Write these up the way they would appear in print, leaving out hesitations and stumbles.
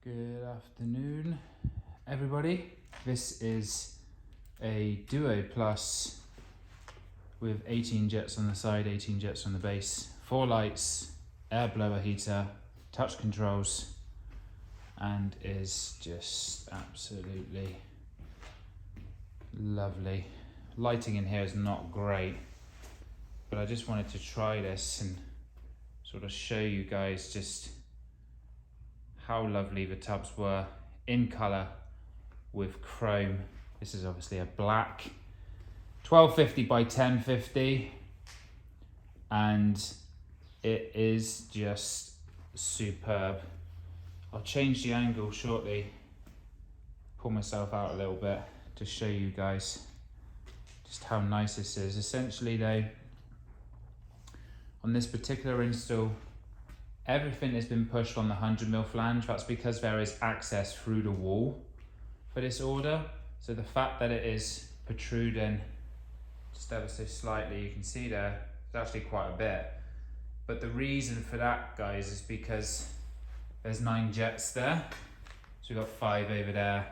Good afternoon, everybody. This is a Duo Plus with 18 jets on the side, 18 jets on the base, 4 lights, air blower heater, touch controls, and is just absolutely lovely. Lighting in here is not great, but I just wanted to try this and sort of show you guys just how lovely the tubs were in colour with chrome. This is obviously a black 1250 by 1050, and it is just superb. I'll change the angle shortly, pull myself out a little bit to show you guys just how nice this is. Essentially though, on this particular install, everything has been pushed on the 100mm flange. That's because there is access through the wall for this order. So the fact that it is protruding just ever so slightly, you can see there, it's actually quite a bit. But the reason for that, guys, is because there's 9 jets there. So we've got 5 over there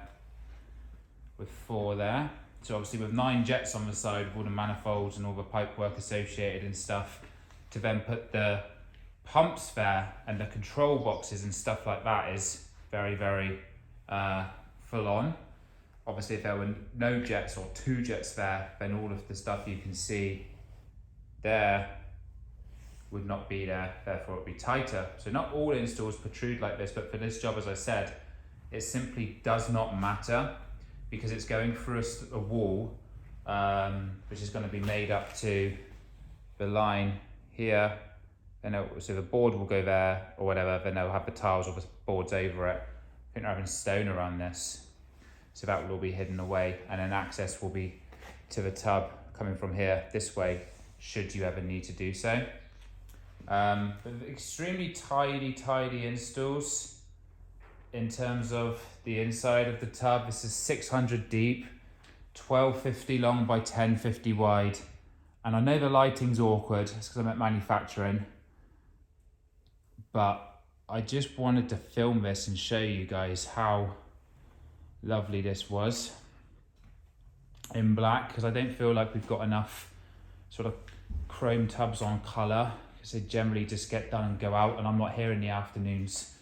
with 4 there. So obviously with 9 jets on the side, with all the manifolds and all the pipe work associated and stuff, to then put the pumps there and the control boxes and stuff like that is very, very full on. Obviously if there were no jets or 2 jets there, then all of the stuff you can see there would not be there, therefore it would be tighter. So not all installs protrude like this, but for this job, as I said, it simply does not matter because it's going through a wall which is going to be made up to the line here. So the board will go there or whatever, then they'll have the tiles or the boards over it. I think they're having stone around this, so that will all be hidden away, and then access will be to the tub coming from here this way, should you ever need to do so. But extremely tidy installs in terms of the inside of the tub. This is 600 deep, 1250 long by 1050 wide. And I know the lighting's awkward, it's because I'm at manufacturing, but I just wanted to film this and show you guys how lovely this was in black, because I don't feel like we've got enough sort of chrome tubs on colour, because they generally just get done and go out, and I'm not here in the afternoons.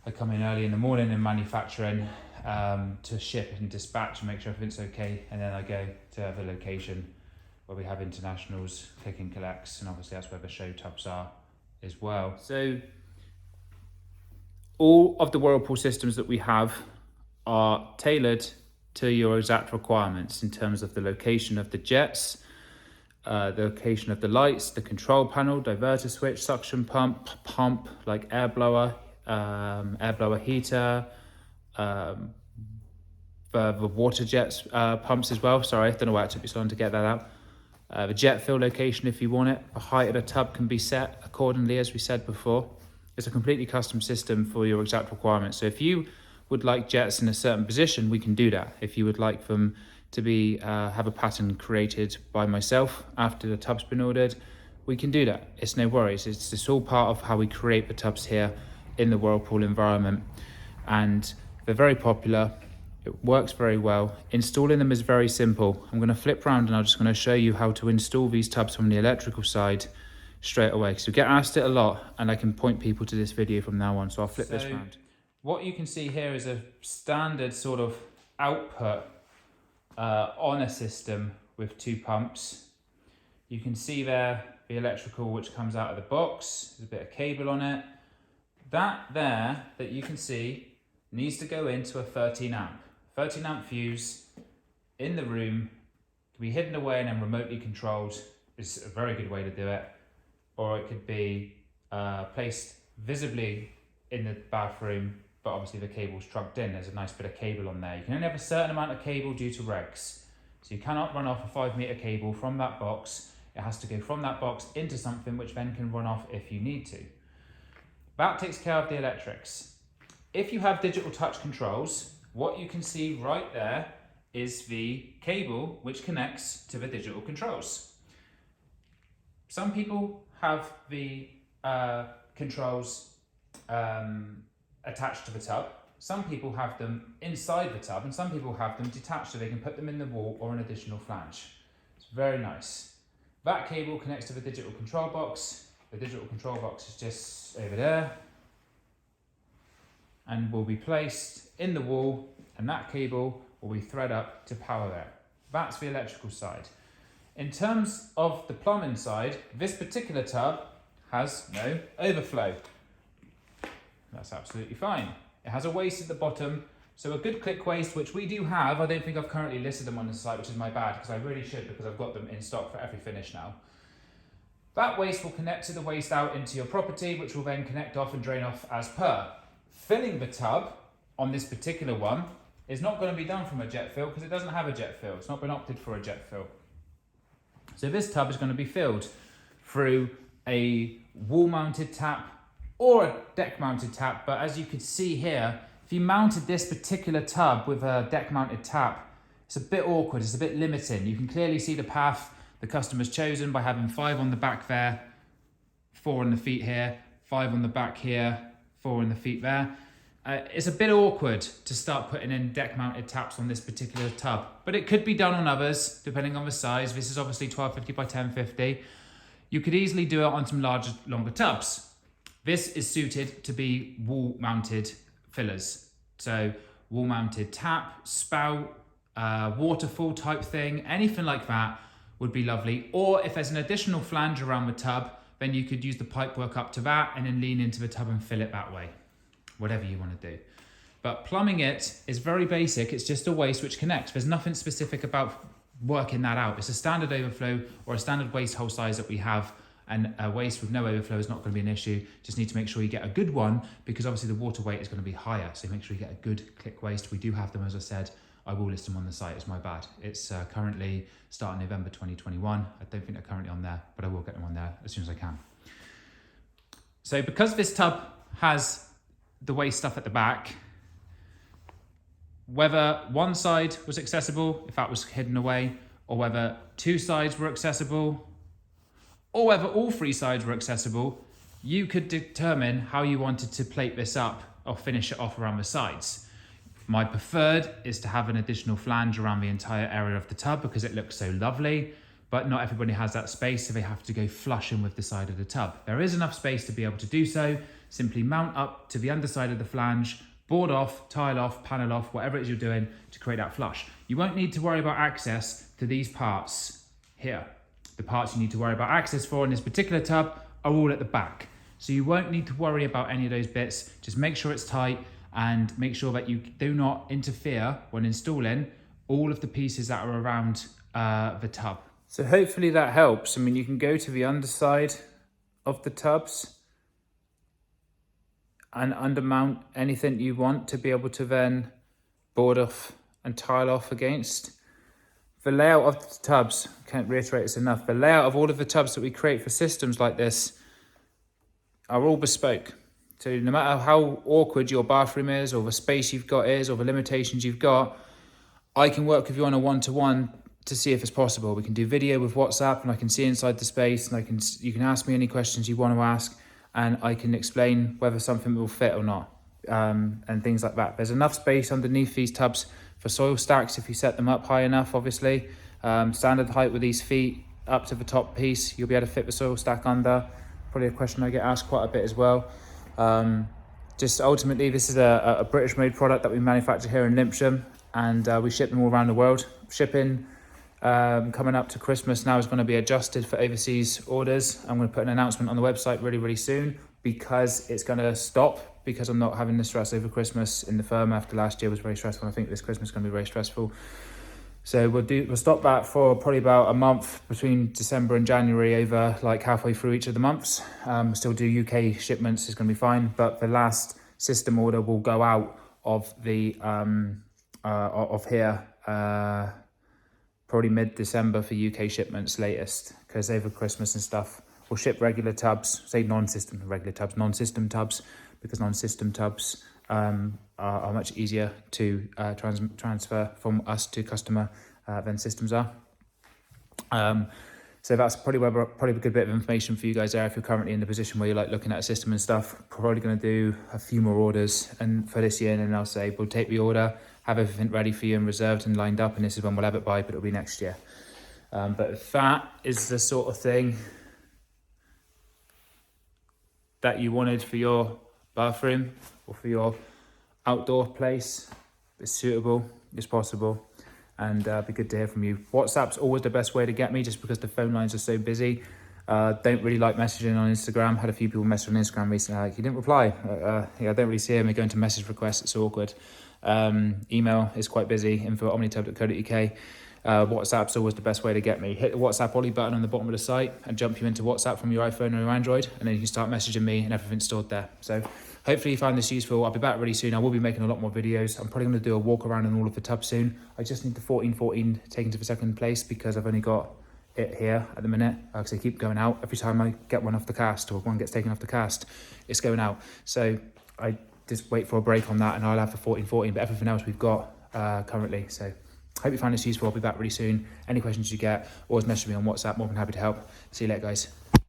I come in early in the morning in manufacturing to ship and dispatch and make sure everything's okay, and then I go to the location where we have internationals, click and collects, and obviously that's where the show tubs are as well. So all of the Whirlpool systems that we have are tailored to your exact requirements in terms of the location of the jets, the location of the lights, the control panel, diverter switch, suction pump like air blower heater, the water jets pumps as well. Sorry, I don't know why it took me so long to get that out. The jet fill location if you want it. The height of the tub can be set accordingly, as we said before. It's a completely custom system for your exact requirements. So if you would like jets in a certain position, we can do that. If you would like them to be have a pattern created by myself after the tub's been ordered, we can do that. It's no worries. It's all part of how we create the tubs here in the Whirlpool environment. And they're very popular. It works very well. Installing them is very simple. I'm going to flip around and I'm just going to show you how to install these tubs from the electrical side straight away. So we get asked it a lot, and I can point people to this video from now on. So I'll flip this around. What you can see here is a standard sort of output on a system with 2 pumps. You can see there the electrical which comes out of the box. There's a bit of cable on it. That there that you can see needs to go into a 13 amp fuse in the room, can be hidden away and then remotely controlled. Is a very good way to do it. Or it could be placed visibly in the bathroom, but obviously the cable's trunked in. There's a nice bit of cable on there. You can only have a certain amount of cable due to regs. So you cannot run off a 5-meter cable from that box. It has to go from that box into something which then can run off if you need to. That takes care of the electrics. If you have digital touch controls, what you can see right there is the cable which connects to the digital controls. Some people have the controls attached to the tub. Some people have them inside the tub, and some people have them detached so they can put them in the wall or an additional flange. It's very nice. That cable connects to the digital control box. The digital control box is just over there and will be placed in the wall, and that cable will be thread up to power there. That's the electrical side. In terms of the plumbing side, this particular tub has no overflow. That's absolutely fine. It has a waste at the bottom, so a good click waste, which we do have. I don't think I've currently listed them on the site, which is my bad, because I really should, because I've got them in stock for every finish now. That waste will connect to the waste out into your property, which will then connect off and drain off as per. Filling the tub on this particular one is not going to be done from a jet fill because it doesn't have a jet fill. It's not been opted for a jet fill. So this tub is going to be filled through a wall-mounted tap or a deck-mounted tap, but as you can see here, if you mounted this particular tub with a deck-mounted tap, it's a bit awkward, it's a bit limiting. You can clearly see the path the customer's chosen by having 5 on the back there, 4 on the feet here, 5 on the back here, 4 on the feet there. It's a bit awkward to start putting in deck-mounted taps on this particular tub, but it could be done on others, depending on the size. This is obviously 1250 by 1050. You could easily do it on some larger, longer tubs. This is suited to be wall-mounted fillers. So wall-mounted tap, spout, waterfall type thing, anything like that would be lovely. Or if there's an additional flange around the tub, then you could use the pipework up to that and then lean into the tub and fill it that way. Whatever you want to do. But plumbing it is very basic. It's just a waste which connects. There's nothing specific about working that out. It's a standard overflow or a standard waste hole size that we have, and a waste with no overflow is not going to be an issue. Just need to make sure you get a good one, because obviously the water weight is going to be higher. So make sure you get a good click waste. We do have them, as I said. I will list them on the site. It's my bad. It's currently starting November 2021. I don't think they're currently on there, but I will get them on there as soon as I can. So because this tub has the waste stuff at the back, whether one side was accessible, if that was hidden away, or whether 2 sides were accessible, or whether all 3 sides were accessible, you could determine how you wanted to plate this up or finish it off around the sides. My preferred is to have an additional flange around the entire area of the tub because it looks so lovely, but not everybody has that space, so they have to go flush in with the side of the tub. There is enough space to be able to do so. Simply mount up to the underside of the flange, board off, tile off, panel off, whatever it is you're doing to create that flush. You won't need to worry about access to these parts here. The parts you need to worry about access for in this particular tub are all at the back. So you won't need to worry about any of those bits. Just make sure it's tight and make sure that you do not interfere when installing all of the pieces that are around the tub. So hopefully that helps. I mean, you can go to the underside of the tubs and undermount anything you want to be able to then board off and tile off against. The layout of the tubs, can't reiterate this enough, the layout of all of the tubs that we create for systems like this are all bespoke. So no matter how awkward your bathroom is, or the space you've got is, or the limitations you've got, I can work with you on a one-to-one to see if it's possible. We can do video with WhatsApp, and I can see inside the space, and you can ask me any questions you want to ask, and I can explain whether something will fit or not, and things like that. There's enough space underneath these tubs for soil stacks if you set them up high enough, obviously. Standard height with these feet up to the top piece, you'll be able to fit the soil stack under. Probably a question I get asked quite a bit as well. Just ultimately, this is a British made product that we manufacture here in Limpsham, and we ship them all around the world. Shipping coming up to Christmas now is going to be adjusted for overseas orders. I'm going to put an announcement on the website really soon, because it's going to stop, because I'm not having the stress over Christmas in the firm after last year was very stressful. I think this Christmas is going to be very stressful. So we'll stop that for probably about a month between December and January, over like halfway through each of the months. Still do UK shipments, is going to be fine, but the last system order will go out of the of here probably mid-December for UK shipments latest, because over Christmas and stuff we'll ship regular tubs, say non-system tubs, because non-system tubs are much easier to transfer from us to customer than systems are. So that's probably a good bit of information for you guys there if you're currently in the position where you're like looking at a system and stuff. Probably going to do a few more orders and for this year, and then I'll say we'll take the order, have everything ready for you and reserved and lined up, and this is when we'll have it by, but it'll be next year. But if that is the sort of thing that you wanted for your bathroom or for your outdoor place, it's suitable, it's possible, and be good to hear from you. WhatsApp's always the best way to get me, just because the phone lines are so busy. Don't really like messaging on Instagram. Had a few people message on Instagram recently, like, you didn't reply. Yeah, I don't really see them. They go into message requests, it's awkward. Email is quite busy, info@omnitub.co.uk. WhatsApp's always the best way to get me. Hit the WhatsApp Ollie button on the bottom of the site and jump you into WhatsApp from your iPhone or your Android, and then you can start messaging me and everything's stored there. So hopefully you found this useful. I'll be back really soon. I will be making a lot more videos. I'm probably going to do a walk around in all of the tubs soon. I just need the 1414 taken to the second place because I've only got it here at the minute, because they keep going out. Every time I get one off the cast or one gets taken off the cast, it's going out. So I just wait for a break on that and I'll have the 1414, but everything else we've got currently. So hope you find this useful. I'll be back really soon. Any questions you get, always message me on WhatsApp. More than happy to help. See you later, guys.